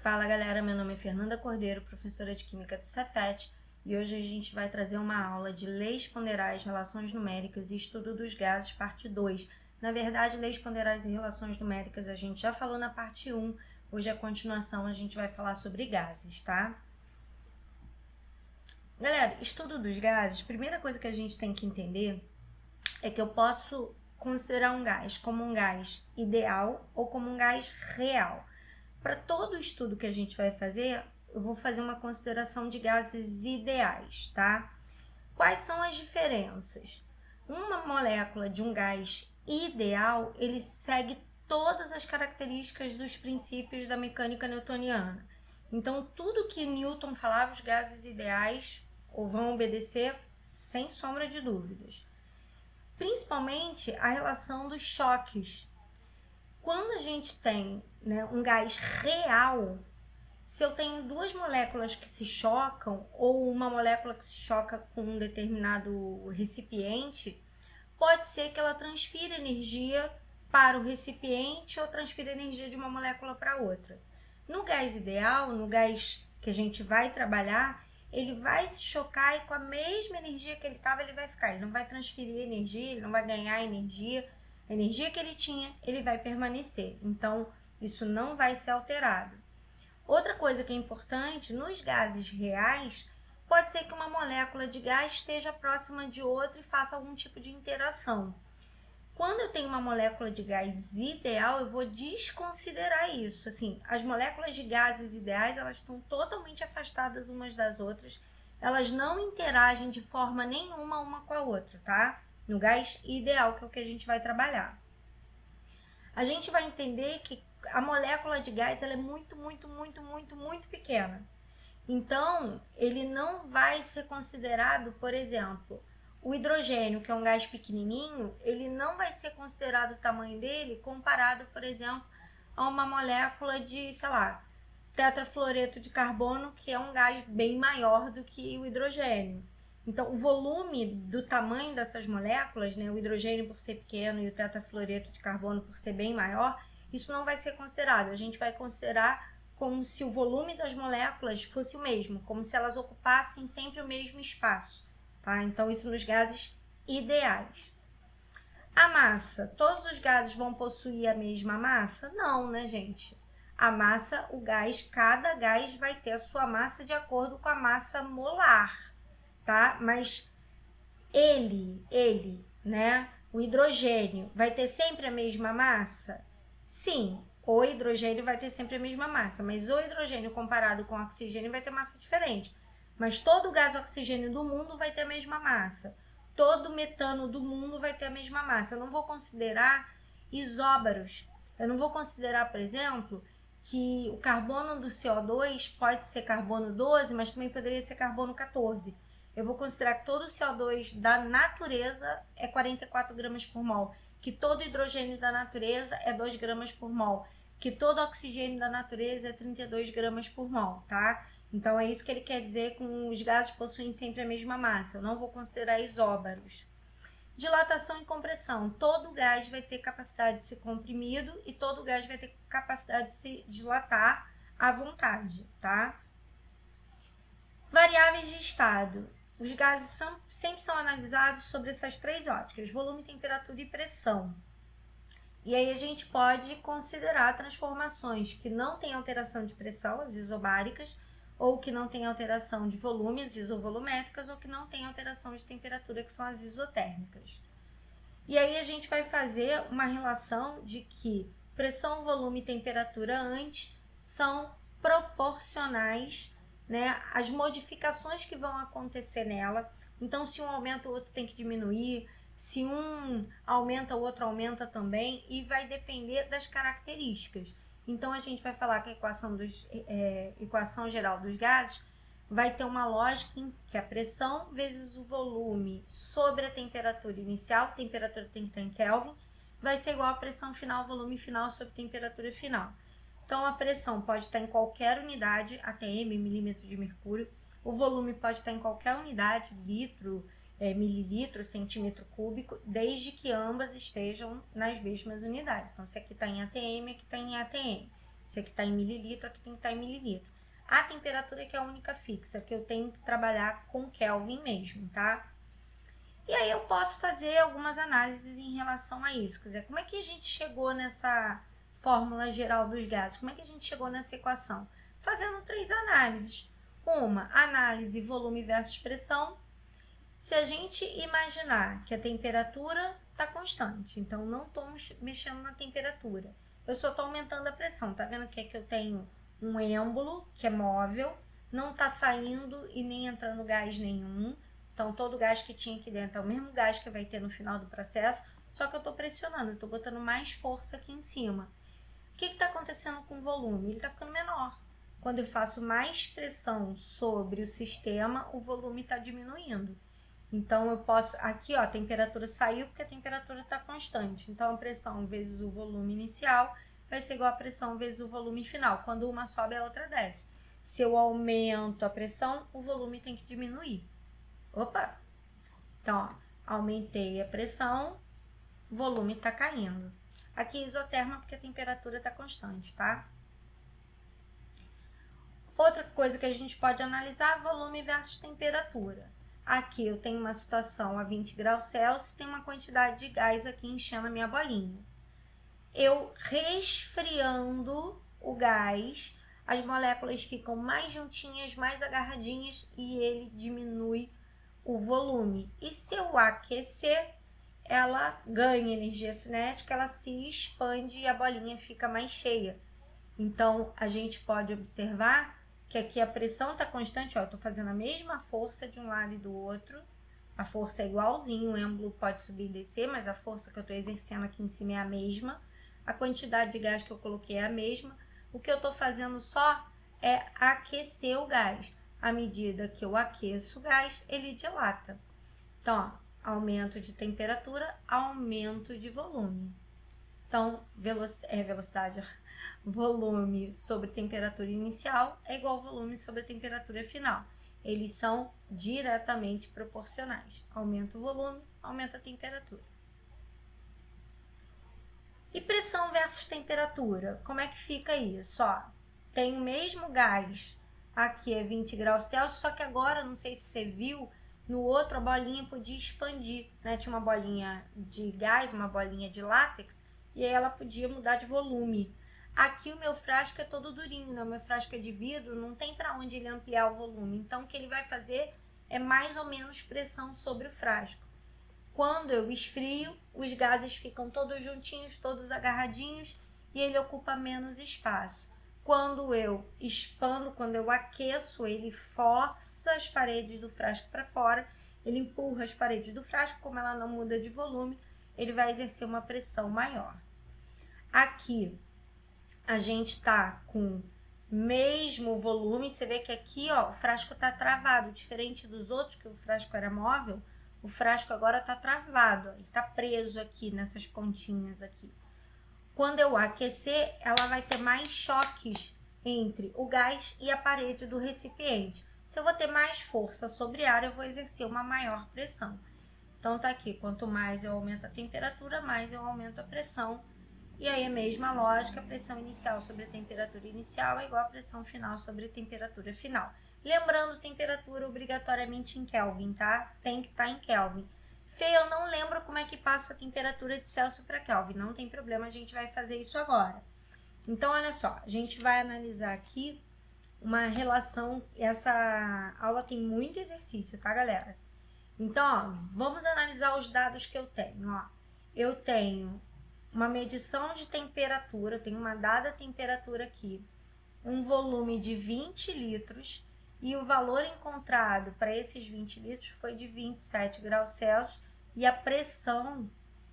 Fala galera, meu nome é Fernanda Cordeiro, professora de Química do Cefet, e hoje a gente vai trazer uma aula de leis ponderais, relações numéricas e estudo dos gases, parte 2. Na verdade, leis ponderais e relações numéricas a gente já falou na parte 1, hoje a continuação a gente vai falar sobre gases, tá? Galera, estudo dos gases, primeira coisa que a gente tem que entender é que eu posso considerar um gás como um gás ideal ou como um gás real. Para todo o estudo que a gente vai fazer, eu vou fazer uma consideração de gases ideais, tá? Quais são as diferenças? Uma molécula de um gás ideal, ele segue todas as características dos princípios da mecânica newtoniana. Então, tudo que Newton falava, os gases ideais vão obedecer sem sombra de dúvidas. Principalmente a relação dos choques. Quando a gente tem, um gás real, se eu tenho duas moléculas que se chocam ou uma molécula que se choca com um determinado recipiente, pode ser que ela transfira energia para o recipiente ou transfira energia de uma molécula para outra. No gás ideal, no gás que a gente vai trabalhar, ele vai se chocar e com a mesma energia que ele estava, ele vai ficar. Ele não vai transferir energia, ele não vai ganhar energia. A energia que ele tinha, ele vai permanecer. Então, isso não vai ser alterado. Outra coisa que é importante, nos gases reais, pode ser que uma molécula de gás esteja próxima de outra e faça algum tipo de interação. Quando eu tenho uma molécula de gás ideal, eu vou desconsiderar isso. Assim, as moléculas de gases ideais, elas estão totalmente afastadas umas das outras. Elas não interagem de forma nenhuma uma com a outra, tá? No gás ideal, que é o que a gente vai trabalhar. A gente vai entender que a molécula de gás ela é muito pequena. Então, ele não vai ser considerado, por exemplo, o hidrogênio, que é um gás pequenininho, ele não vai ser considerado o tamanho dele comparado, por exemplo, a uma molécula de, tetrafluoreto de carbono, que é um gás bem maior do que o hidrogênio. Então, o volume do tamanho dessas moléculas, o hidrogênio por ser pequeno e o tetrafluoreto de carbono por ser bem maior, isso não vai ser considerado. A gente vai considerar como se o volume das moléculas fosse o mesmo, como se elas ocupassem sempre o mesmo espaço, tá? Então, isso nos gases ideais. A massa, todos os gases vão possuir a mesma massa? Não, né, gente? A massa, cada gás vai ter a sua massa de acordo com a massa molar, tá? Mas o hidrogênio vai ter sempre a mesma massa? Sim, o hidrogênio vai ter sempre a mesma massa, mas o hidrogênio comparado com o oxigênio vai ter massa diferente. Mas todo o gás oxigênio do mundo vai ter a mesma massa. Todo metano do mundo vai ter a mesma massa. Eu não vou considerar isóbaros. Eu não vou considerar, por exemplo, que o carbono do CO2 pode ser carbono 12, mas também poderia ser carbono 14. Eu vou considerar que todo o CO2 da natureza é 44 gramas por mol, que todo hidrogênio da natureza é 2 gramas por mol, que todo oxigênio da natureza é 32 gramas por mol, tá? Então, é isso que ele quer dizer com os gases possuem sempre a mesma massa. Eu não vou considerar isóbaros. Dilatação e compressão. Todo gás vai ter capacidade de ser comprimido e todo gás vai ter capacidade de se dilatar à vontade, tá? Variáveis de estado. Os gases sempre são analisados sobre essas três óticas: volume, temperatura e pressão. E aí a gente pode considerar transformações que não têm alteração de pressão, as isobáricas, ou que não têm alteração de volume, as isovolumétricas, ou que não têm alteração de temperatura, que são as isotérmicas. E aí a gente vai fazer uma relação de que pressão, volume e temperatura antes são proporcionais, as modificações que vão acontecer nela. Então, se um aumenta, o outro tem que diminuir. Se um aumenta, o outro aumenta também. E vai depender das características. Então, a gente vai falar que a equação geral dos gases vai ter uma lógica em que a pressão vezes o volume sobre a temperatura inicial, temperatura tem que estar em Kelvin, vai ser igual a pressão final, volume final sobre temperatura final. Então, a pressão pode estar em qualquer unidade, ATM, milímetro de mercúrio. O volume pode estar em qualquer unidade, litro, mililitro, centímetro cúbico, desde que ambas estejam nas mesmas unidades. Então, se aqui está em ATM, aqui está em ATM. Esse aqui está em mililitro, aqui tem que estar em mililitro. A temperatura que é a única fixa, que eu tenho que trabalhar com Kelvin mesmo, tá? E aí eu posso fazer algumas análises em relação a isso. Quer dizer, como é que a gente chegou nessa fórmula geral dos gases? Como é que a gente chegou nessa equação? Fazendo 3 análises. Uma, análise volume versus pressão. Se a gente imaginar que a temperatura está constante, então não estou mexendo na temperatura, eu só estou aumentando a pressão. Tá vendo que eu tenho um êmbolo que é móvel, não está saindo e nem entrando gás nenhum. Então, todo o gás que tinha aqui dentro é o mesmo gás que vai ter no final do processo, só que eu estou pressionando, eu estou botando mais força aqui em cima. O que está acontecendo com o volume? Ele está ficando menor. Quando eu faço mais pressão sobre o sistema, o volume está diminuindo. Então, eu posso... Aqui, ó, a temperatura saiu porque a temperatura está constante. Então, a pressão vezes o volume inicial vai ser igual a pressão vezes o volume final. Quando uma sobe, a outra desce. Se eu aumento a pressão, o volume tem que diminuir. Opa! Então, ó, aumentei a pressão, o volume está caindo. Aqui isoterma porque a temperatura está constante, tá? Outra coisa que a gente pode analisar, volume versus temperatura. Aqui eu tenho uma situação a 20 graus Celsius, tem uma quantidade de gás aqui enchendo a minha bolinha. Eu resfriando o gás, as moléculas ficam mais juntinhas, mais agarradinhas e ele diminui o volume. E se eu aquecer, ela ganha energia cinética, ela se expande e a bolinha fica mais cheia. Então, a gente pode observar que aqui a pressão está constante, ó, eu estou fazendo a mesma força de um lado e do outro, a força é igualzinho, o êmbolo pode subir e descer, mas a força que eu estou exercendo aqui em cima é a mesma, a quantidade de gás que eu coloquei é a mesma, o que eu estou fazendo só é aquecer o gás. À medida que eu aqueço o gás, ele dilata. Então, ó, aumento de temperatura, aumento de volume. Então, velocidade, volume sobre temperatura inicial é igual volume sobre a temperatura final. Eles são diretamente proporcionais. Aumenta o volume, aumenta a temperatura. E pressão versus temperatura? Como é que fica isso? Ó, tem o mesmo gás, aqui é 20 graus Celsius, só que agora, não sei se você viu, no outro a bolinha podia expandir, né? Tinha uma bolinha de gás, uma bolinha de látex, e aí ela podia mudar de volume. Aqui o meu frasco é todo durinho, né? O meu frasco é de vidro, não tem para onde ele ampliar o volume. Então, o que ele vai fazer é mais ou menos pressão sobre o frasco. Quando eu esfrio, os gases ficam todos juntinhos, todos agarradinhos, e ele ocupa menos espaço. Quando eu expando, quando eu aqueço, ele força as paredes do frasco para fora, ele empurra as paredes do frasco, como ela não muda de volume, ele vai exercer uma pressão maior. Aqui, a gente está com mesmo volume, você vê que aqui, ó, o frasco está travado, diferente dos outros, que o frasco era móvel, o frasco agora está travado, ele está preso aqui nessas pontinhas aqui. Quando eu aquecer, ela vai ter mais choques entre o gás e a parede do recipiente. Se eu vou ter mais força sobre ar, eu vou exercer uma maior pressão. Então, tá aqui, quanto mais eu aumento a temperatura, mais eu aumento a pressão. E aí a mesma lógica, a pressão inicial sobre a temperatura inicial é igual a pressão final sobre a temperatura final. Lembrando, temperatura obrigatoriamente em Kelvin, tá? Tem que estar em Kelvin. Fê, eu não lembro como é que passa a temperatura de Celsius para Kelvin. Não tem problema, a gente vai fazer isso agora. Então, olha só, a gente vai analisar aqui uma relação. Essa aula tem muito exercício, tá, galera? Então, ó, vamos analisar os dados que eu tenho. Ó, eu tenho uma medição de temperatura, tenho uma dada temperatura aqui, um volume de 20 litros e o valor encontrado para esses 20 litros foi de 27 graus Celsius e a pressão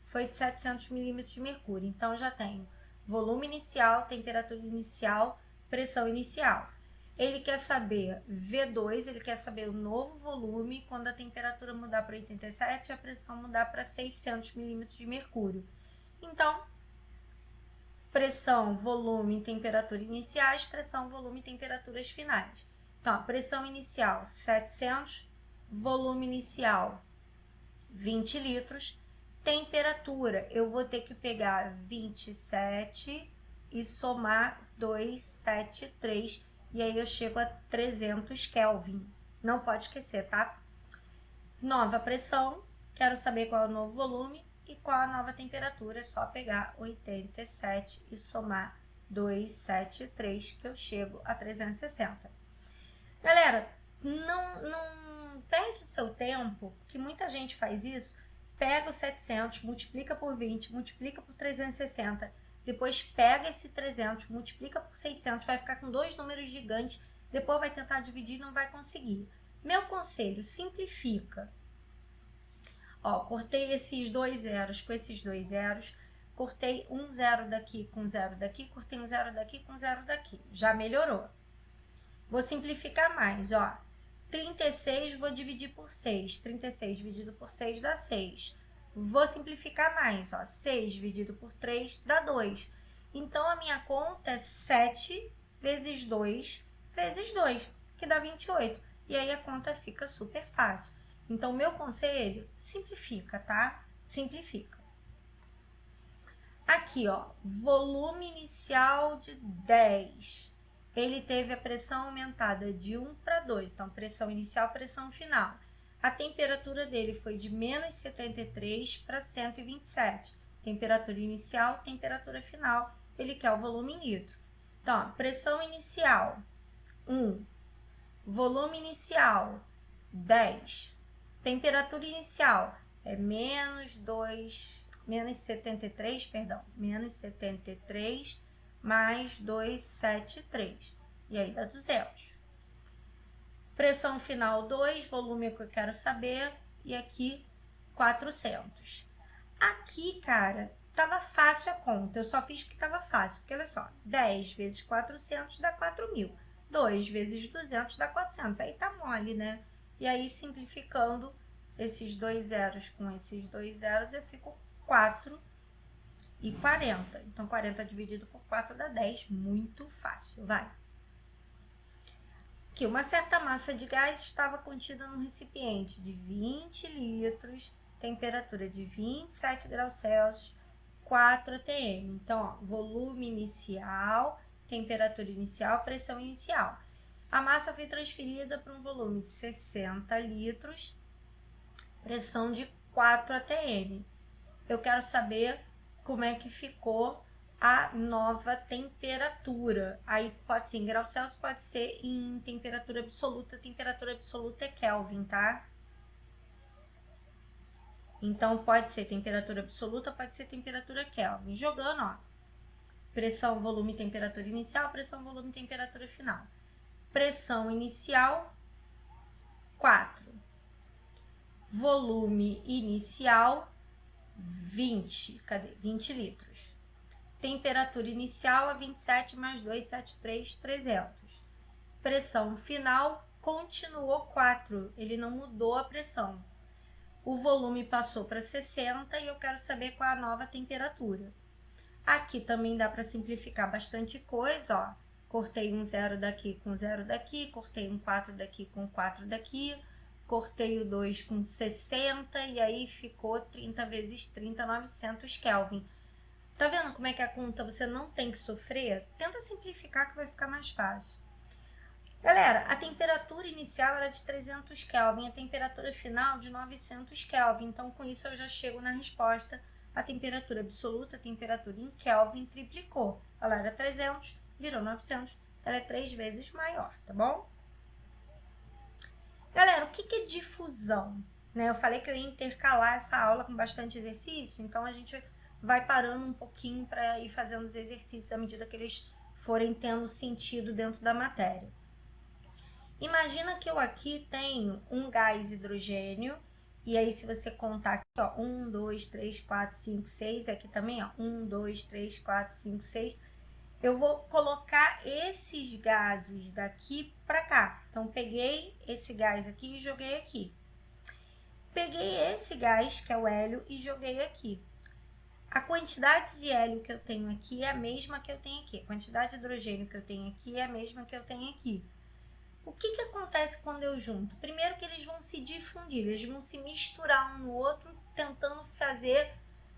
foi de 700 milímetros de mercúrio. Então, já tenho volume inicial, temperatura inicial, pressão inicial. Ele quer saber V2, ele quer saber o novo volume quando a temperatura mudar para 87 e a pressão mudar para 600 milímetros de mercúrio. Então, pressão, volume e temperatura iniciais, pressão, volume e temperaturas finais. Então, pressão inicial 700, volume inicial 20 litros, temperatura eu vou ter que pegar 27 e somar 273. E aí eu chego a 300 Kelvin. Não pode esquecer, tá? Nova pressão, quero saber qual é o novo volume e qual a nova temperatura. É só pegar 87 e somar 273, que eu chego a 360. Galera, não perde seu tempo, que muita gente faz isso. Pega o 700, multiplica por 20, multiplica por 360. Depois pega esse 300, multiplica por 600, vai ficar com dois números gigantes. Depois vai tentar dividir e não vai conseguir. Meu conselho, simplifica. Ó, cortei esses dois zeros com esses dois zeros. Cortei um zero daqui com zero daqui. Cortei um zero daqui com zero daqui. Já melhorou. Vou simplificar mais, ó. 36 vou dividir por 6. 36 dividido por 6 dá 6. Vou simplificar mais, ó. 6 dividido por 3 dá 2. Então, a minha conta é 7 vezes 2 vezes 2, que dá 28. E aí, a conta fica super fácil. Então, meu conselho, simplifica, tá? Simplifica. Aqui, ó, volume inicial de 10. Ele teve a pressão aumentada de 1 para 2. Então, pressão inicial, pressão final. A temperatura dele foi de menos 73 para 127. Temperatura inicial, temperatura final. Ele quer o volume em litro. Então, ó, pressão inicial, 1. Volume inicial, 10. Temperatura inicial é menos 73 mais 273. E aí dá 200. Pressão final 2, volume que eu quero saber. E aqui 400. Aqui, cara, tava fácil a conta. Eu só fiz porque tava fácil. Porque olha só, 10 vezes 400 dá 4.000. 2 vezes 200 dá 400. Aí tá mole, né? E aí, simplificando esses dois zeros com esses dois zeros, eu fico 4 e 40. Então, 40 dividido por 4 dá 10. Muito fácil, vai. Aqui, uma certa massa de gás estava contida num recipiente de 20 litros, temperatura de 27 graus Celsius, 4 atm. Então, ó, volume inicial, temperatura inicial, pressão inicial. A massa foi transferida para um volume de 60 litros, pressão de 4 atm. Eu quero saber como é que ficou a nova temperatura. Aí pode ser em graus Celsius, pode ser em temperatura absoluta. Temperatura absoluta é Kelvin, tá? Então, pode ser temperatura absoluta, pode ser temperatura Kelvin. Jogando, ó. Pressão, volume, temperatura inicial. Pressão, volume, temperatura final. Pressão inicial, 4. Volume inicial, 20. Cadê? 20 litros. Temperatura inicial a 27 mais 273, 300. Pressão final continuou 4. Ele não mudou a pressão. O volume passou para 60 e eu quero saber qual é a nova temperatura. Aqui também dá para simplificar bastante coisa, ó. Cortei um zero daqui com zero daqui, cortei um 4 daqui com 4 daqui, cortei o 2 com 60 e aí ficou 30 vezes 30, 900 Kelvin. Tá vendo como é que a conta você não tem que sofrer? Tenta simplificar que vai ficar mais fácil. Galera, a temperatura inicial era de 300 Kelvin, a temperatura final de 900 Kelvin. Então, com isso eu já chego na resposta. A temperatura absoluta, a temperatura em Kelvin triplicou. Ela era 300, virou 900. Ela é 3 vezes maior, tá bom? Galera, o que é difusão? Né? Eu falei que eu ia intercalar essa aula com bastante exercício, então a gente vai parando um pouquinho para ir fazendo os exercícios à medida que eles forem tendo sentido dentro da matéria. Imagina que eu aqui tenho um gás hidrogênio, e aí se você contar aqui, ó, 1, 2, 3, 4, 5, 6, aqui também, ó, 1, 2, 3, 4, 5, 6, eu vou colocar esses gases daqui para cá. Então, peguei esse gás aqui e joguei aqui. Peguei esse gás, que é o hélio, e joguei aqui. A quantidade de hélio que eu tenho aqui é a mesma que eu tenho aqui. A quantidade de hidrogênio que eu tenho aqui é a mesma que eu tenho aqui. O que acontece quando eu junto? Primeiro que eles vão se difundir, eles vão se misturar um no outro, tentando fazer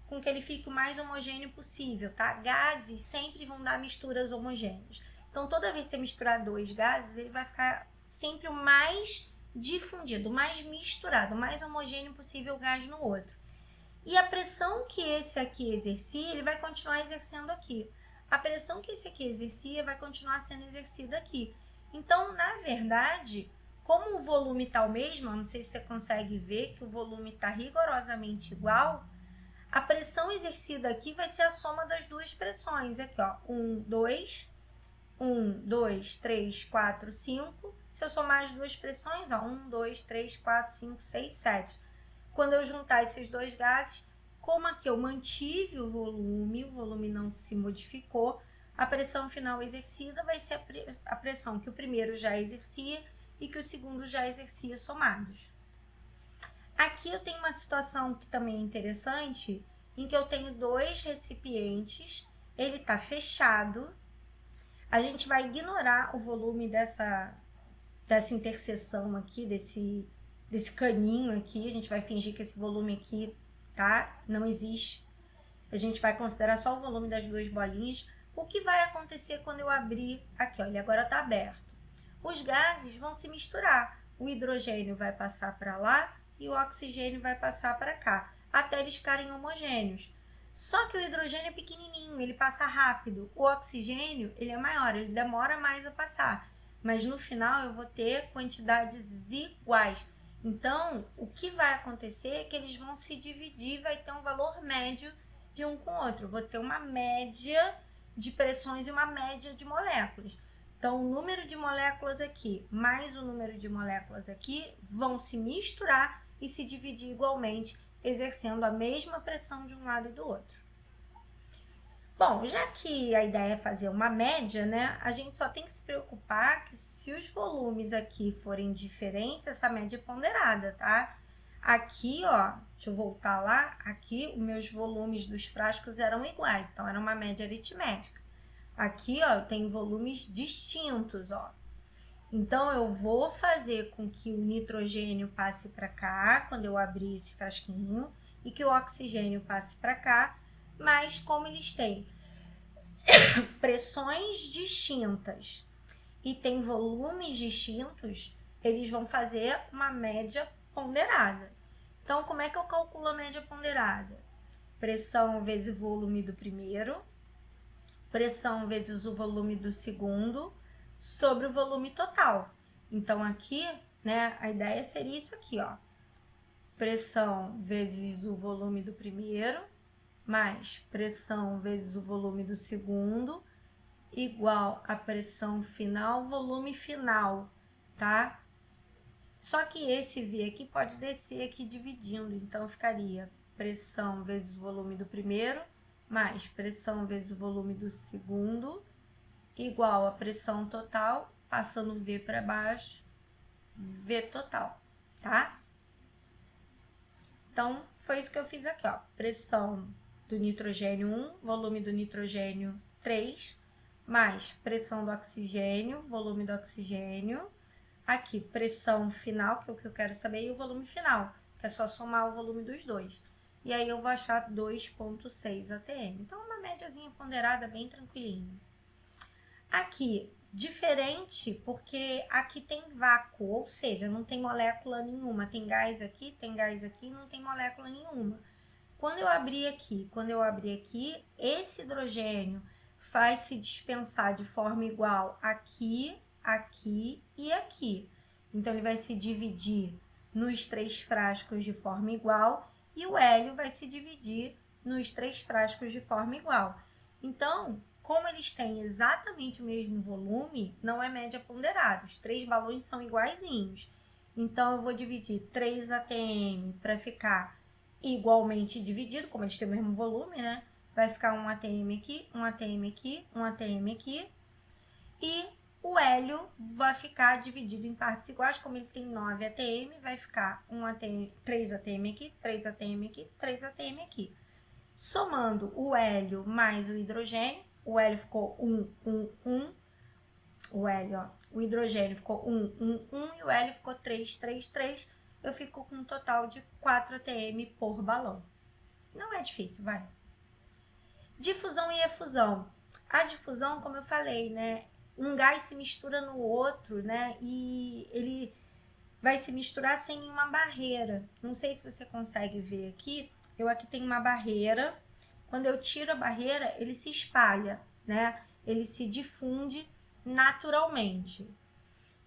com que ele fique o mais homogêneo possível, tá? Gases sempre vão dar misturas homogêneas. Então, toda vez que você misturar dois gases, ele vai ficar sempre o mais difundido, o mais misturado, o mais homogêneo possível o gás no outro. E a pressão que esse aqui exercia, ele vai continuar exercendo aqui. A pressão que esse aqui exercia vai continuar sendo exercida aqui. Então, na verdade, como o volume está o mesmo, não sei se você consegue ver que o volume está rigorosamente igual, a pressão exercida aqui vai ser a soma das duas pressões. Aqui, ó, 1, 2, 1, 2, 3, 4, 5. Se eu somar as duas pressões, ó, 1, 2, 3, 4, 5, 6, 7. Quando eu juntar esses dois gases, como aqui eu mantive o volume não se modificou, a pressão final exercida vai ser a pressão que o primeiro já exercia e que o segundo já exercia somados. Aqui eu tenho uma situação que também é interessante, em que eu tenho dois recipientes, ele está fechado. A gente vai ignorar o volume dessa interseção aqui, desse caninho aqui. A gente vai fingir que esse volume aqui, tá? Não existe. A gente vai considerar só o volume das duas bolinhas. O que vai acontecer quando eu abrir aqui, ó, ele agora está aberto? Os gases vão se misturar. O hidrogênio vai passar para lá e o oxigênio vai passar para cá, até eles ficarem homogêneos. Só que o hidrogênio é pequenininho, ele passa rápido. O oxigênio, ele é maior, ele demora mais a passar. Mas no final eu vou ter quantidades iguais. Então, o que vai acontecer é que eles vão se dividir, vai ter um valor médio de um com o outro. Eu vou ter uma média de pressões e uma média de moléculas. Então, o número de moléculas aqui mais o número de moléculas aqui vão se misturar e se dividir igualmente, exercendo a mesma pressão de um lado e do outro. Bom, já que a ideia é fazer uma média, né, a gente só tem que se preocupar que se os volumes aqui forem diferentes, essa média é ponderada, tá? Aqui, ó, deixa eu voltar lá, aqui os meus volumes dos frascos eram iguais, então era uma média aritmética. Aqui, ó, tem volumes distintos, ó. Então, eu vou fazer com que o nitrogênio passe para cá, quando eu abrir esse frasquinho, e que o oxigênio passe para cá, mas como eles têm pressões distintas e têm volumes distintos, eles vão fazer uma média ponderada. Então, como é que eu calculo a média ponderada? Pressão vezes o volume do primeiro, pressão vezes o volume do segundo, sobre o volume total. Então, aqui, né, a ideia seria isso aqui, ó. Pressão vezes o volume do primeiro, mais pressão vezes o volume do segundo, igual a pressão final, volume final, tá? Só que esse V aqui pode descer aqui dividindo, então ficaria pressão vezes o volume do primeiro, mais pressão vezes o volume do segundo, igual a pressão total, passando V para baixo, V total, tá? Então, foi isso que eu fiz aqui, ó. Pressão do nitrogênio 1, volume do nitrogênio 3, mais pressão do oxigênio, volume do oxigênio. Aqui, pressão final, que é o que eu quero saber, e o volume final, que é só somar o volume dos dois. E aí, eu vou achar 2,6 atm. Então, uma médiazinha ponderada bem tranquilinha. Aqui, diferente, porque aqui tem vácuo, ou seja, não tem molécula nenhuma. Tem gás aqui, não tem molécula nenhuma. Quando eu abrir aqui, esse hidrogênio vai se dispensar de forma igual aqui, aqui e aqui. Então, ele vai se dividir nos 3 frascos de forma igual e o hélio vai se dividir nos 3 frascos de forma igual. Então, como eles têm exatamente o mesmo volume, não é média ponderada. Os 3 balões são iguaizinhos. Então, eu vou dividir 3 atm para ficar igualmente dividido, como eles têm o mesmo volume, né? Vai ficar um atm aqui, um atm aqui, um atm aqui. E o hélio vai ficar dividido em partes iguais, como ele tem 9 atm, vai ficar 3 atm aqui, 3 atm aqui, 3 atm aqui. Somando o hélio mais o hidrogênio, o hélio ficou 1, 1, 1. O hélio, ó, o hidrogênio ficou 1, 1, 1 e o hélio ficou 3, 3, 3. Eu fico com um total de 4 atm por balão. Não é difícil, vai. Difusão e efusão. A difusão, como eu falei, né? Um gás se mistura no outro, né? E ele vai se misturar sem nenhuma barreira. Não sei se você consegue ver aqui. Eu aqui tenho uma barreira. Quando eu tiro a barreira, ele se espalha, né? Ele se difunde naturalmente.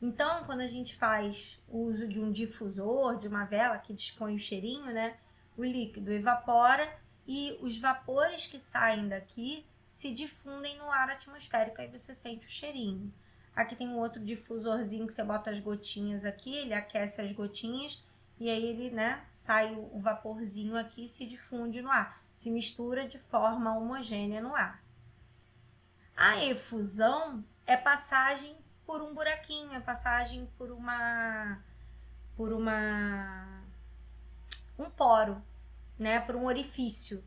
Então, quando a gente faz o uso de um difusor, de uma vela que dispõe o cheirinho, né? O líquido evapora e os vapores que saem daqui se difundem no ar atmosférico, aí você sente o cheirinho. Aqui tem um outro difusorzinho que você bota as gotinhas aqui, ele aquece as gotinhas e aí ele, né, sai o vaporzinho aqui e se difunde no ar, se mistura de forma homogênea no ar. A efusão é passagem por um buraquinho, é passagem por um poro, né, por um orifício.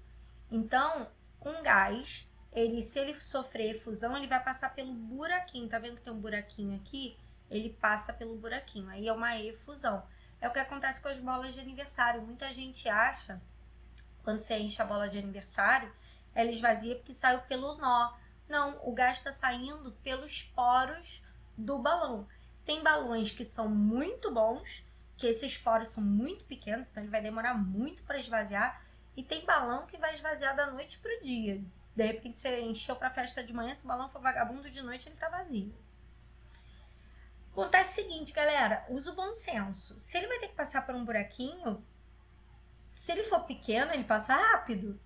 Então, um gás, se ele sofrer efusão, ele vai passar pelo buraquinho. Tá vendo que tem um buraquinho aqui? Ele passa pelo buraquinho. Aí é uma efusão. É o que acontece com as bolas de aniversário. Muita gente acha, quando você enche a bola de aniversário, ela esvazia porque saiu pelo nó. Não, o gás está saindo pelos poros do balão. Tem balões que são muito bons, que esses poros são muito pequenos, então ele vai demorar muito para esvaziar. E tem balão que vai esvaziar da noite pro dia. De repente você encheu pra festa de manhã, se o balão for vagabundo de noite, ele tá vazio. Acontece o seguinte, galera, usa o bom senso. Se ele vai ter que passar por um buraquinho, se ele for pequeno, ele passa rápido.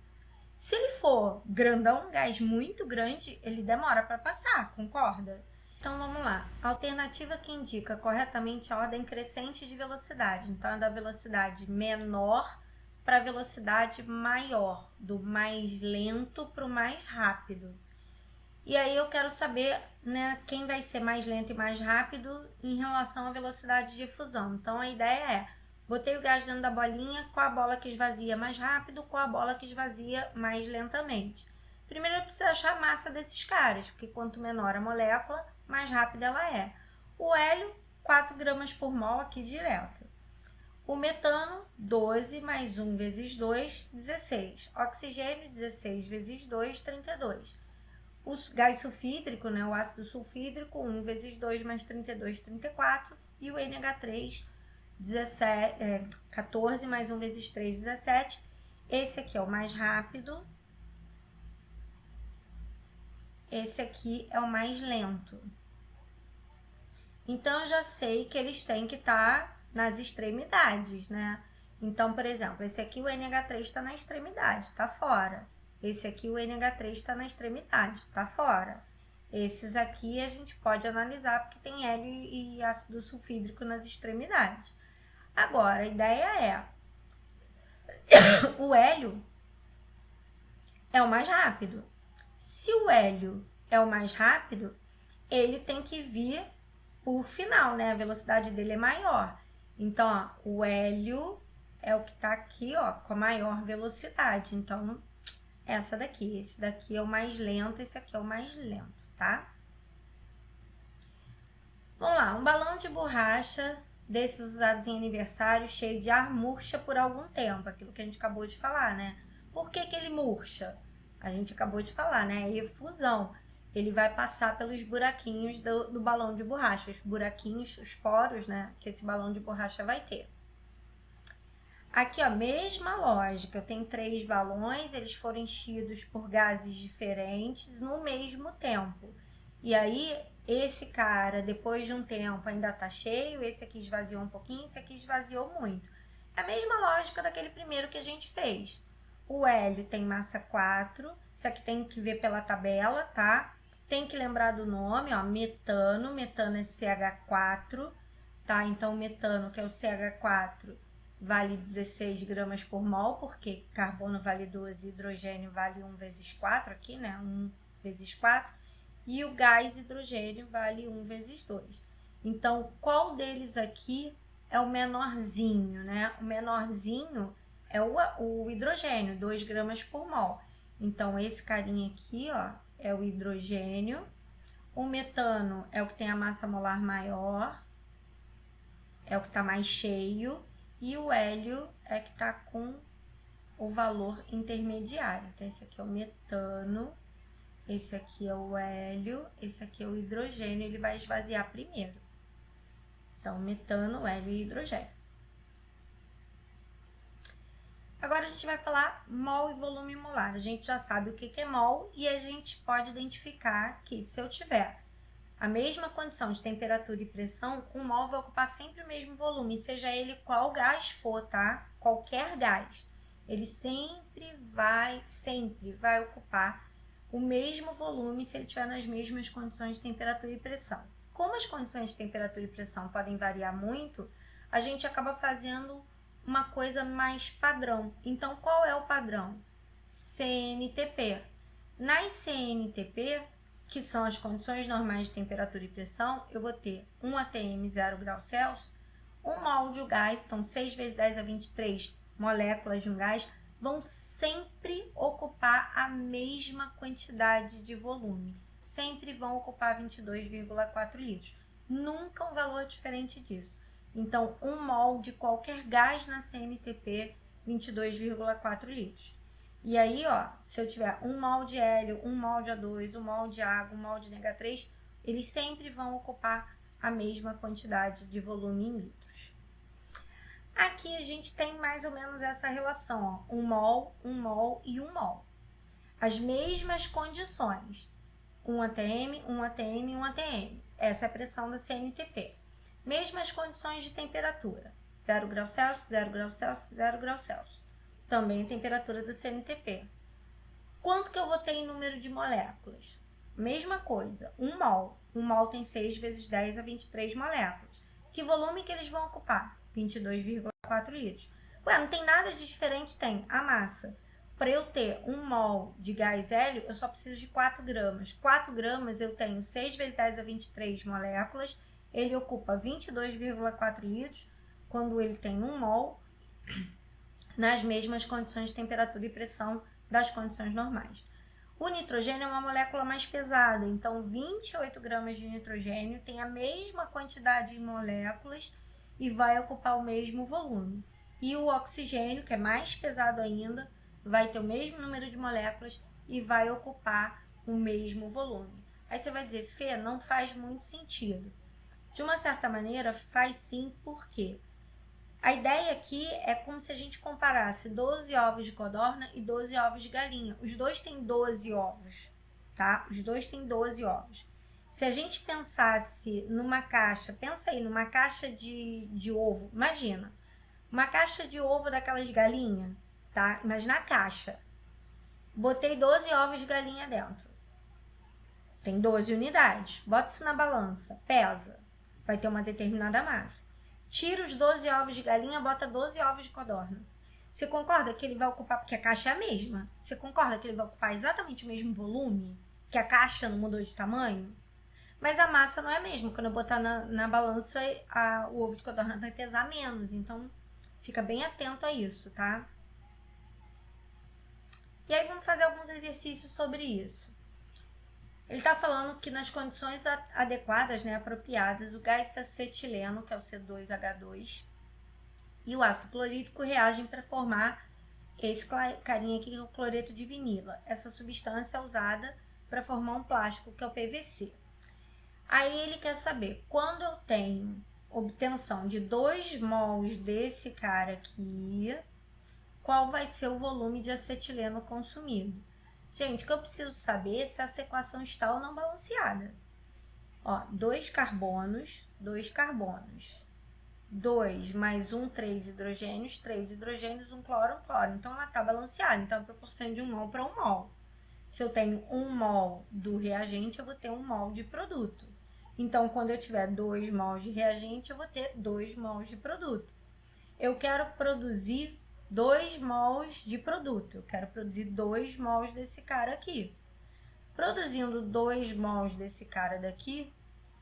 Se ele for grandão, um gás muito grande, ele demora para passar, concorda? Então vamos lá. A alternativa que indica corretamente a ordem crescente de velocidade. Então é da velocidade menor para a velocidade maior, do mais lento para o mais rápido. E aí eu quero saber, né, quem vai ser mais lento e mais rápido em relação à velocidade de efusão. Então a ideia é, botei o gás dentro da bolinha, qual a bola que esvazia mais rápido, qual a bola que esvazia mais lentamente. Primeiro eu preciso achar a massa desses caras, porque quanto menor a molécula, mais rápida ela é. O hélio, 4 gramas por mol aqui direto. O metano, 12 mais 1 vezes 2, 16. Oxigênio, 16 vezes 2, 32. O gás sulfídrico, né, o ácido sulfídrico, 1 vezes 2 mais 32, 34. E o NH3, 14 mais 1 vezes 3, 17. Esse aqui é o mais rápido. Esse aqui é o mais lento. Então, eu já sei que eles têm que estar nas extremidades, né? Então, por exemplo, esse aqui, o NH3 está na extremidade, está fora. Esse aqui, o NH3 está na extremidade, está fora. Esses aqui a gente pode analisar porque tem hélio e ácido sulfídrico nas extremidades. Agora, a ideia é, o hélio é o mais rápido. Se o hélio é o mais rápido, ele tem que vir por final, né? A velocidade dele é maior. Então, ó, o hélio é o que tá aqui, ó, com a maior velocidade. Então, essa daqui. Esse daqui é o mais lento, esse aqui é o mais lento, tá? Vamos lá, um balão de borracha desses usados em aniversário cheio de ar murcha por algum tempo. Aquilo que a gente acabou de falar, né? Por que ele murcha? A gente acabou de falar, né? Efusão. Ele vai passar pelos buraquinhos do balão de borracha, os buraquinhos, os poros, né, que esse balão de borracha vai ter. Aqui, ó, mesma lógica, eu tenho 3 balões, eles foram enchidos por gases diferentes no mesmo tempo. E aí, esse cara, depois de um tempo, ainda tá cheio, esse aqui esvaziou um pouquinho, esse aqui esvaziou muito. É a mesma lógica daquele primeiro que a gente fez. O hélio tem massa 4, isso aqui tem que ver pela tabela, tá? Tem que lembrar do nome, ó, metano. Metano é CH4, tá? Então, o metano, que é o CH4, vale 16 gramas por mol, porque carbono vale 12, hidrogênio vale 1 vezes 4 aqui, né? 1 vezes 4. E o gás hidrogênio vale 1 vezes 2. Então, qual deles aqui é o menorzinho, né? O menorzinho é o hidrogênio, 2 gramas por mol. Então, esse carinha aqui, ó, é o hidrogênio. O metano é o que tem a massa molar maior, é o que está mais cheio. E o hélio é que está com o valor intermediário. Então, esse aqui é o metano, esse aqui é o hélio, esse aqui é o hidrogênio, ele vai esvaziar primeiro. Então, metano, hélio e hidrogênio. Agora a gente vai falar mol e volume molar. A gente já sabe o que é mol e a gente pode identificar que se eu tiver a mesma condição de temperatura e pressão, um mol vai ocupar sempre o mesmo volume, seja ele qual gás for, tá? Qualquer gás. Ele sempre vai ocupar o mesmo volume se ele estiver nas mesmas condições de temperatura e pressão. Como as condições de temperatura e pressão podem variar muito, a gente acaba fazendo uma coisa mais padrão. Então, qual é o padrão? CNTP. Nas CNTP, que são as condições normais de temperatura e pressão, eu vou ter 1 atm 0 graus Celsius, 1 mol de gás, então 6 vezes 10 a 23 moléculas de um gás, vão sempre ocupar a mesma quantidade de volume. Sempre vão ocupar 22,4 litros. Nunca um valor diferente disso. Então, 1 mol de qualquer gás na CNTP, 22,4 litros. E aí, ó, se eu tiver 1 mol de hélio, 1 mol de O2, 1 mol de água, 1 mol de NH3, eles sempre vão ocupar a mesma quantidade de volume em litros. Aqui a gente tem mais ou menos essa relação, ó, 1 mol e 1 mol. As mesmas condições, 1 atm, 1 atm, 1 atm. Essa é a pressão da CNTP. Mesmas condições de temperatura, 0 graus Celsius, 0 graus Celsius, 0 graus Celsius. Também a temperatura da CNTP. Quanto que eu vou ter em número de moléculas? Mesma coisa, 1 mol. 1 mol tem 6 vezes 10 a 23 moléculas. Que volume que eles vão ocupar? 22,4 litros. Ué, não tem nada de diferente? Tem a massa. Para eu ter 1 mol de gás hélio, eu só preciso de 4 gramas. 4 gramas eu tenho 6 vezes 10 a 23 moléculas. Ele ocupa 22,4 litros quando ele tem 1 mol nas mesmas condições de temperatura e pressão das condições normais. O nitrogênio é uma molécula mais pesada, então 28 gramas de nitrogênio tem a mesma quantidade de moléculas e vai ocupar o mesmo volume. E o oxigênio, que é mais pesado ainda, vai ter o mesmo número de moléculas e vai ocupar o mesmo volume. Aí você vai dizer, Fê, não faz muito sentido. De uma certa maneira, faz sim, por quê? A ideia aqui é como se a gente comparasse 12 ovos de codorna e 12 ovos de galinha. Os dois têm 12 ovos, tá? Os dois têm 12 ovos. Se a gente pensasse numa caixa, pensa aí, numa caixa de ovo, imagina, uma caixa de ovo daquelas galinhas, tá? Imagina a caixa. Botei 12 ovos de galinha dentro. Tem 12 unidades. Bota isso na balança, pesa. Vai ter uma determinada massa. Tira os 12 ovos de galinha, bota 12 ovos de codorna. Você concorda que ele vai ocupar, porque a caixa é a mesma, você concorda que ele vai ocupar exatamente o mesmo volume? Que a caixa não mudou de tamanho? Mas a massa não é a mesma. Quando eu botar na balança, o ovo de codorna vai pesar menos. Então, fica bem atento a isso, tá? E aí, vamos fazer alguns exercícios sobre isso. Ele está falando que nas condições adequadas, né, apropriadas, o gás acetileno, que é o C2H2, e o ácido clorídrico reagem para formar esse carinha aqui, que é o cloreto de vinila. Essa substância é usada para formar um plástico, que é o PVC. Aí ele quer saber, quando eu tenho obtenção de 2 mols desse cara aqui, qual vai ser o volume de acetileno consumido? Gente, o que eu preciso saber é se essa equação está ou não balanceada. Ó, 2 carbonos, 2 mais 1, 3 hidrogênios, 3 hidrogênios, 1 cloro, 1 cloro. Então, ela está balanceada, então é a proporção de 1 mol para 1 mol. Se eu tenho 1 mol do reagente, eu vou ter 1 mol de produto. Então, quando eu tiver 2 mols de reagente, eu vou ter 2 mols de produto. Eu quero produzir 2 mols de produto. Eu quero produzir 2 mols desse cara aqui. Produzindo 2 mols desse cara daqui,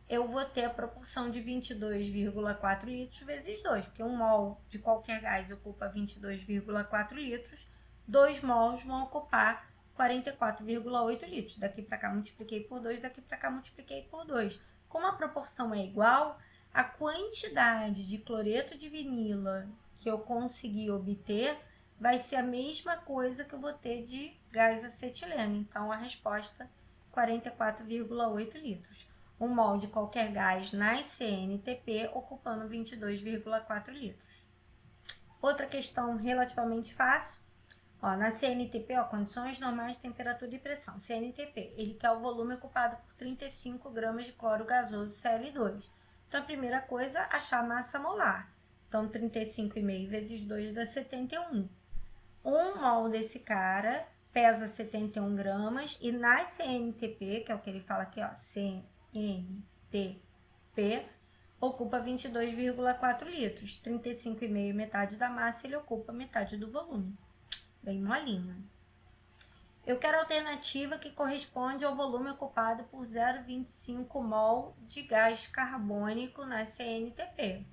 eu vou ter a proporção de 22,4 litros vezes 2, porque 1 mol de qualquer gás ocupa 22,4 litros, 2 mols vão ocupar 44,8 litros. Daqui para cá multipliquei por 2, daqui para cá multipliquei por 2. Como a proporção é igual, a quantidade de cloreto de vinila que eu consegui obter vai ser a mesma coisa que eu vou ter de gás acetileno. Então, a resposta, 44,8 litros. Um mol de qualquer gás na CNTP ocupando 22,4 litros. Outra questão relativamente fácil. Ó, na CNTP, ó, condições normais de temperatura e pressão. CNTP, ele quer o volume ocupado por 35 gramas de cloro gasoso Cl2. Então, a primeira coisa, achar a massa molar. Então, 35,5 vezes 2 dá 71. Um mol desse cara pesa 71 gramas e na CNTP, que é o que ele fala aqui, ó, CNTP, ocupa 22,4 litros. 35,5 metade da massa, ele ocupa metade do volume. Bem molinho. Eu quero a alternativa que corresponde ao volume ocupado por 0,25 mol de gás carbônico na CNTP.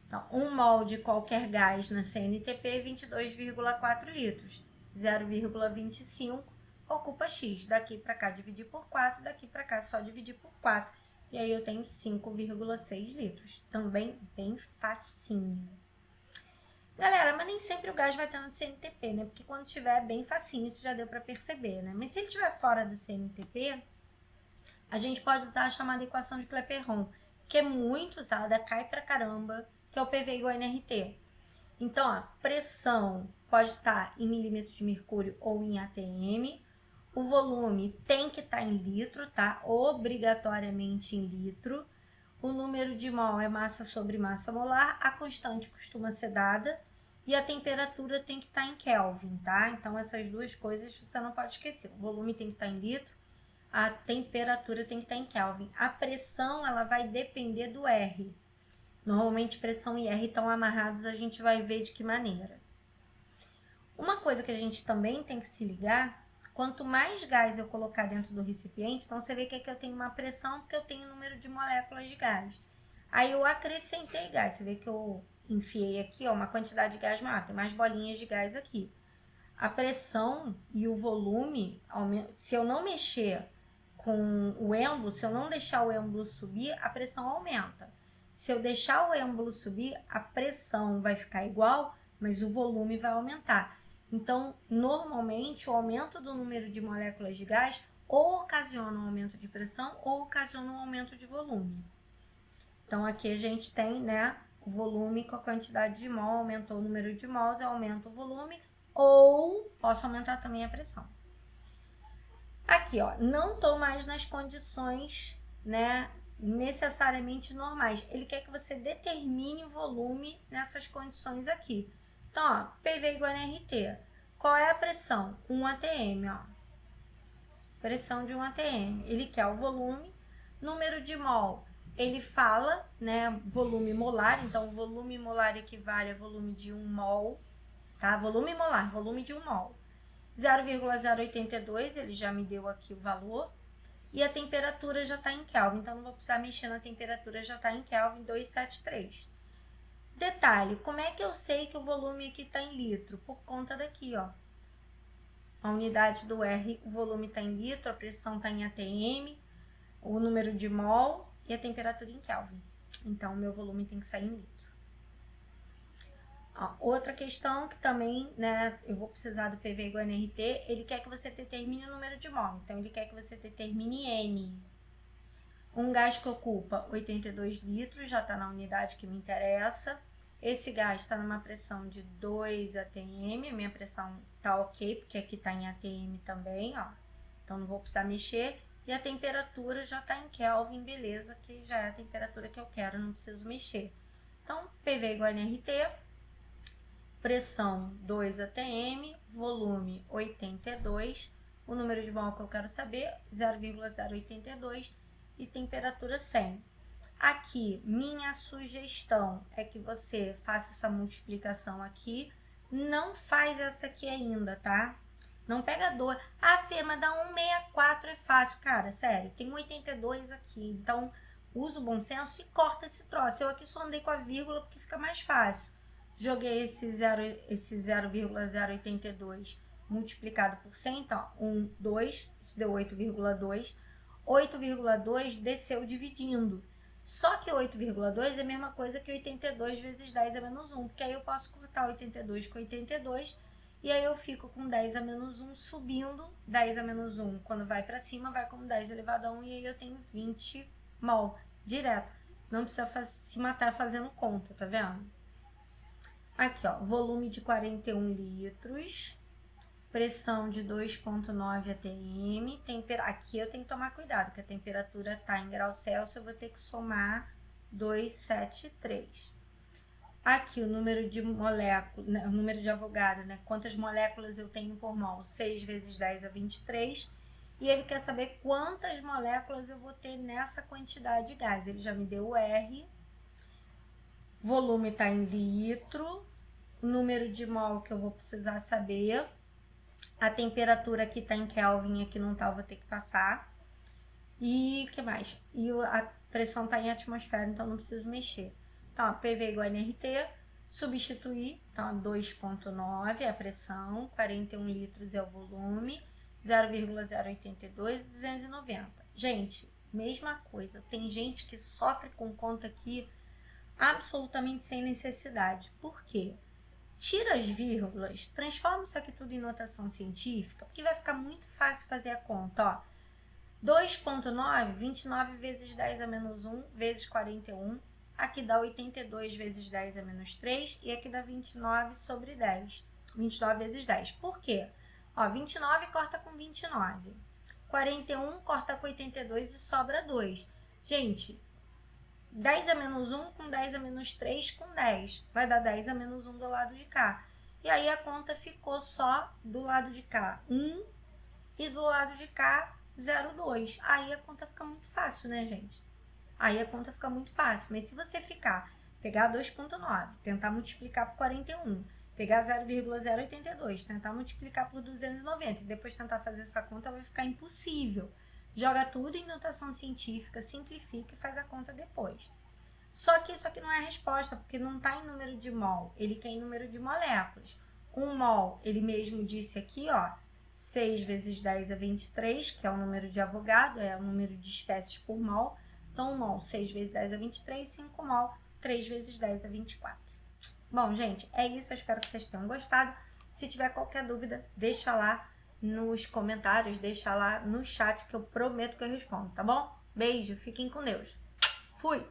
Então, 1 mol de qualquer gás na CNTP, 22,4 litros. 0,25 ocupa X. Daqui para cá dividir por 4, daqui para cá só dividir por 4. E aí eu tenho 5,6 litros. Também bem facinho. Galera, mas nem sempre o gás vai estar no CNTP, né? Porque quando tiver bem facinho, isso já deu para perceber, né? Mas se ele estiver fora do CNTP, a gente pode usar a chamada equação de Clapeyron, que é muito usada, cai pra caramba, que é o PV igual a nRT. Então, a pressão pode estar em milímetros de mercúrio ou em ATM. O volume tem que estar em litro, tá? Obrigatoriamente em litro. O número de mol é massa sobre massa molar. A constante costuma ser dada. E a temperatura tem que estar em Kelvin, tá? Então, essas duas coisas você não pode esquecer. O volume tem que estar em litro. A temperatura tem que estar em Kelvin. A pressão, ela vai depender do R. Normalmente, pressão e R estão amarrados, a gente vai ver de que maneira. Uma coisa que a gente também tem que se ligar, quanto mais gás eu colocar dentro do recipiente, então você vê que aqui eu tenho uma pressão porque eu tenho o número de moléculas de gás. Aí eu acrescentei gás, você vê que eu enfiei aqui, ó, uma quantidade de gás maior, tem mais bolinhas de gás aqui. A pressão e o volume, se eu não mexer com o êmbolo, se eu não deixar o êmbolo subir, a pressão aumenta. Se eu deixar o êmbolo subir, a pressão vai ficar igual, mas o volume vai aumentar. Então, normalmente, o aumento do número de moléculas de gás ou ocasiona um aumento de pressão ou ocasiona um aumento de volume. Então, aqui a gente tem, né, o volume com a quantidade de mol, aumentou o número de mols, aumenta o volume, ou posso aumentar também a pressão. Aqui, ó, não estou mais nas condições, né, necessariamente normais. Ele quer que você determine o volume nessas condições aqui. Então, ó, PV igual a nRT. Qual é a pressão? 1 atm, ó. Pressão de 1 atm. Ele quer o volume. Número de mol, ele fala, né, volume molar. Então, o volume molar equivale a volume de 1 mol, tá? Volume molar, volume de 1 mol. 0,082, ele já me deu aqui o valor. E a temperatura já está em Kelvin, então não vou precisar mexer na temperatura, já está em Kelvin 273. Detalhe, como é que eu sei que o volume aqui está em litro? Por conta daqui, ó. A unidade do R, o volume está em litro, a pressão está em ATM, o número de mol e a temperatura em Kelvin. Então, o meu volume tem que sair em litro. Ó, outra questão que também, né, eu vou precisar do PV igual a nRT, ele quer que você determine o número de mol. Então, ele quer que você determine N. Um gás que ocupa 82 litros, já está na unidade que me interessa. Esse gás está numa pressão de 2 atm, a minha pressão está ok, porque aqui está em atm também, ó. Então, não vou precisar mexer. E a temperatura já está em Kelvin, beleza, que já é a temperatura que eu quero, não preciso mexer. Então, PV igual a nRT, pressão 2 atm, volume 82, o número de mol que eu quero saber, 0,082 e temperatura 100. Aqui, minha sugestão é que você faça essa multiplicação aqui, não faz essa aqui ainda, tá? Não pega 2. Ah, Fê, mas dá 164 é fácil. Cara, sério, tem 82 aqui, então usa o bom senso e corta esse troço. Eu aqui só andei com a vírgula porque fica mais fácil. Joguei esse 0,082 multiplicado por 100, então, 1, 2, isso deu 8,2. 8,2 desceu dividindo. Só que 8,2 é a mesma coisa que 82 vezes 10 a menos 1, porque aí eu posso cortar 82 com 82, e aí eu fico com 10 a menos 1 subindo, 10 a menos 1 quando vai para cima vai como 10 elevado a 1, e aí eu tenho 20 mol direto. Não precisa se matar fazendo conta, tá vendo? Aqui, ó, volume de 41 litros, pressão de 2,9 atm, aqui eu tenho que tomar cuidado, que a temperatura está em graus Celsius, eu vou ter que somar 273. Aqui o número de moléculas, né, o número de Avogadro, né? Quantas moléculas eu tenho por mol? 6 vezes 10 a 23. E ele quer saber quantas moléculas eu vou ter nessa quantidade de gás. Ele já me deu o R. Volume está em litro. O número de mol que eu vou precisar saber. A temperatura aqui está em Kelvin, aqui não tá, eu vou ter que passar. E o que mais? E a pressão está em atmosfera, então não preciso mexer. Então, PV igual a nRT, substituir, então 2,9 é a pressão, 41 litros é o volume, 0,082, 290. Gente, mesma coisa, tem gente que sofre com conta aqui absolutamente sem necessidade. Por quê? Tira as vírgulas, transforma isso aqui tudo em notação científica, porque vai ficar muito fácil fazer a conta, ó. 2,9, 29 vezes 10 a menos 1 vezes 41. Aqui dá 82 vezes 10 a menos 3 e aqui dá 29 sobre 10. 29 vezes 10. Por quê? Ó, 29 corta com 29. 41 corta com 82 e sobra 2. Gente, 10 a menos 1 com 10 a menos 3 com 10. Vai dar 10 a menos 1 do lado de cá. E aí a conta ficou só do lado de cá 1 e do lado de cá 0,2. Aí a conta fica muito fácil, né, gente? Aí a conta fica muito fácil. Mas se você pegar 2,9, tentar multiplicar por 41, pegar 0,082, tentar multiplicar por 290 e depois tentar fazer essa conta, vai ficar impossível. Joga tudo em notação científica, simplifica e faz a conta depois. Só que isso aqui não é a resposta, porque não está em número de mol, ele quer em número de moléculas. Um mol, ele mesmo disse aqui, ó, 6 vezes 10 a 23, que é o número de Avogadro, é o número de espécies por mol. Então, 1 mol, 6 vezes 10 a 23, 5 mol, 3 vezes 10 a 24. Bom, gente, é isso. Eu espero que vocês tenham gostado. Se tiver qualquer dúvida, deixa lá nos comentários, deixa lá no chat, que eu prometo que eu respondo, tá bom? Beijo, fiquem com Deus. Fui!